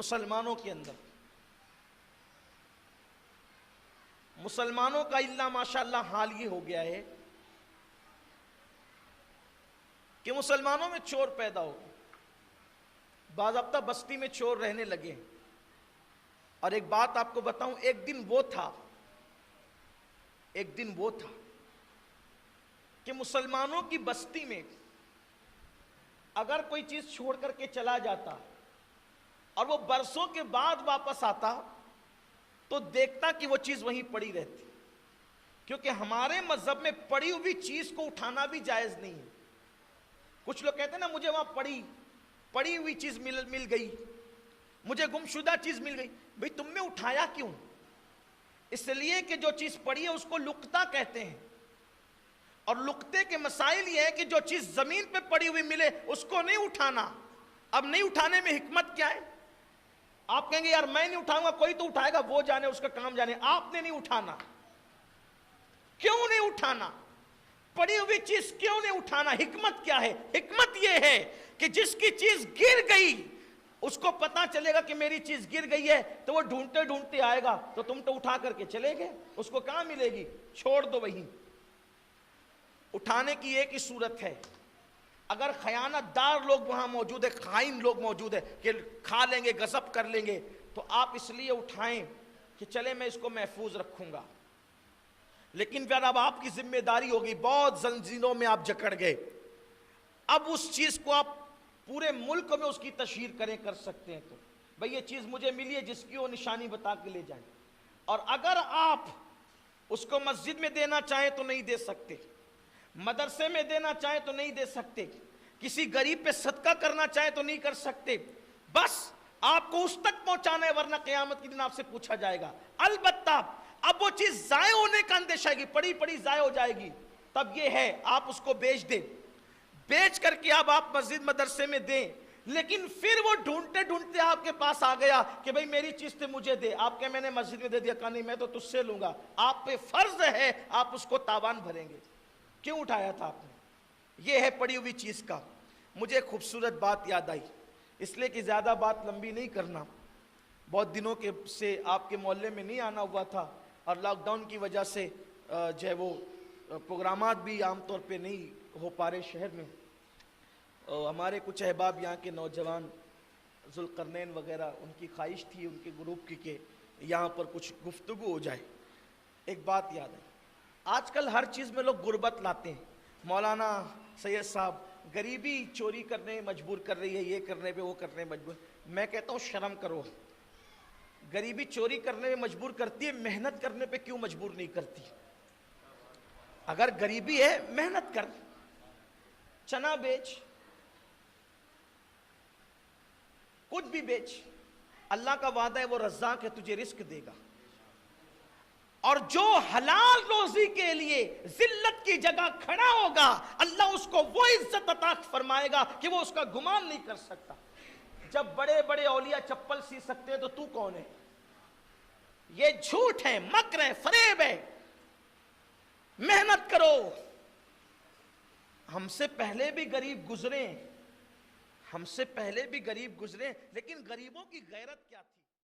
مسلمانوں کے اندر، مسلمانوں کا اللہ ماشاءاللہ حال یہ ہو گیا ہے کہ مسلمانوں میں چور پیدا ہو گئے، باضابطہ بستی میں چور رہنے لگے۔ اور ایک بات آپ کو بتاؤں، ایک دن وہ تھا کہ مسلمانوں کی بستی میں اگر کوئی چیز چھوڑ کر کے چلا جاتا اور وہ برسوں کے بعد واپس آتا تو دیکھتا کہ وہ چیز وہیں پڑی رہتی، کیونکہ ہمارے مذہب میں پڑی ہوئی چیز کو اٹھانا بھی جائز نہیں ہے۔ کچھ لوگ کہتے ہیں نا مجھے وہاں پڑی ہوئی چیز مل گئی، مجھے گمشدہ چیز مل گئی۔ بھئی تم نے اٹھایا کیوں؟ اس لیے کہ جو چیز پڑی ہے اس کو لقطہ کہتے ہیں، اور لقطے کے مسائل یہ ہے کہ جو چیز زمین پہ پڑی ہوئی ملے اس کو نہیں اٹھانا۔ اب نہیں اٹھانے میں حکمت کیا ہے؟ آپ کہیں گے یار میں نہیں اٹھاؤں گا، کوئی تو اٹھائے گا، وہ جانے، اس کا کام جانے، آپ نے نہیں اٹھانا۔ کیوں نہیں اٹھانا؟ پڑی ہوئی چیز کیوں نہیں اٹھانا؟ حکمت کیا ہے؟ حکمت یہ ہے کہ جس کی چیز گر گئی اس کو پتا چلے گا کہ میری چیز گر گئی ہے تو وہ ڈھونڈتے ڈھونڈتے آئے گا، تو تم تو اٹھا کر کے چلے گئے، اس کو کہاں ملے گی؟ چھوڑ دو وہیں۔ اٹھانے کی ایک ہی صورت ہے، اگر خیانت دار لوگ وہاں موجود ہے، خائن لوگ موجود ہے کہ کھا لیں گے، غصب کر لیں گے، تو آپ اس لیے اٹھائیں کہ چلے میں اس کو محفوظ رکھوں گا۔ لیکن پھر اب آپ کی ذمہ داری ہوگی، بہت زنجیروں میں آپ جکڑ گئے، اب اس چیز کو آپ پورے ملک میں اس کی تشہیر کر سکتے ہیں، تو بھئی یہ چیز مجھے ملی ہے، جس کی وہ نشانی بتا کے لے جائیں۔ اور اگر آپ اس کو مسجد میں دینا چاہیں تو نہیں دے سکتے، مدرسے میں دینا چاہیں تو نہیں دے سکتے، کسی غریب پہ صدقہ کرنا چاہیں تو نہیں کر سکتے، بس آپ کو اس تک پہنچانا ہے، ورنہ قیامت کے دن آپ سے پوچھا جائے گا۔ البتہ اب وہ چیز ضائع ہونے کا اندیشہ ہے، پڑی ضائع ہو جائے گی، تب یہ ہے آپ اس کو بیچ دیں، بیچ کر کے اب آپ مسجد مدرسے میں دیں، لیکن پھر وہ ڈھونڈتے ڈھونڈتے آپ کے پاس آ گیا کہ بھئی میری چیز تھے مجھے دے، آپ کہیں میں نے مسجد میں دے دیا، کہا نہیں میں تو تجھ سے لوں گا، آپ پہ فرض ہے آپ اس کو تاوان بھریں گے۔ کیوں اٹھایا تھا آپ نے؟ یہ ہے پڑی ہوئی چیز کا۔ مجھے ایک خوبصورت بات یاد آئی، اس لیے کہ زیادہ بات لمبی نہیں کرنا، بہت دنوں سے آپ کے محلے میں نہیں آنا ہوا تھا، اور لاک ڈاؤن کی وجہ سے جو ہے وہ پروگرامات بھی عام طور پہ نہیں ہو پا رہے شہر میں۔ ہمارے کچھ احباب یہاں کے نوجوان ذوالقرنین وغیرہ، ان کی خواہش تھی ان کے گروپ کی کہ یہاں پر کچھ گفتگو ہو جائے۔ ایک بات یاد ہے، آج کل ہر چیز میں لوگ غربت لاتے ہیں۔ مولانا سید صاحب، غریبی چوری کرنے میں مجبور کر رہی ہے، یہ کرنے پہ وہ کرنے میں مجبور۔ میں کہتا ہوں شرم کرو، غریبی چوری کرنے میں مجبور کرتی ہے، محنت کرنے پہ کیوں مجبور نہیں کرتی؟ اگر غریبی ہے محنت کر، چنا بیچ، کچھ بھی بیچ، اللہ کا وعدہ ہے وہ رزاق ہے، تجھے رزق دے گا۔ اور جو حلال روزی کے لیے ذلت کی جگہ کھڑا ہوگا، اللہ اس کو وہ عزت عطا فرمائے گا کہ وہ اس کا گمان نہیں کر سکتا۔ جب بڑے بڑے اولیاء چپل سی سکتے ہیں تو تو کون ہے؟ یہ جھوٹ ہے، مکر ہے، فریب ہے۔ محنت کرو، ہم سے پہلے بھی غریب گزرے، لیکن غریبوں کی غیرت کیا تھی؟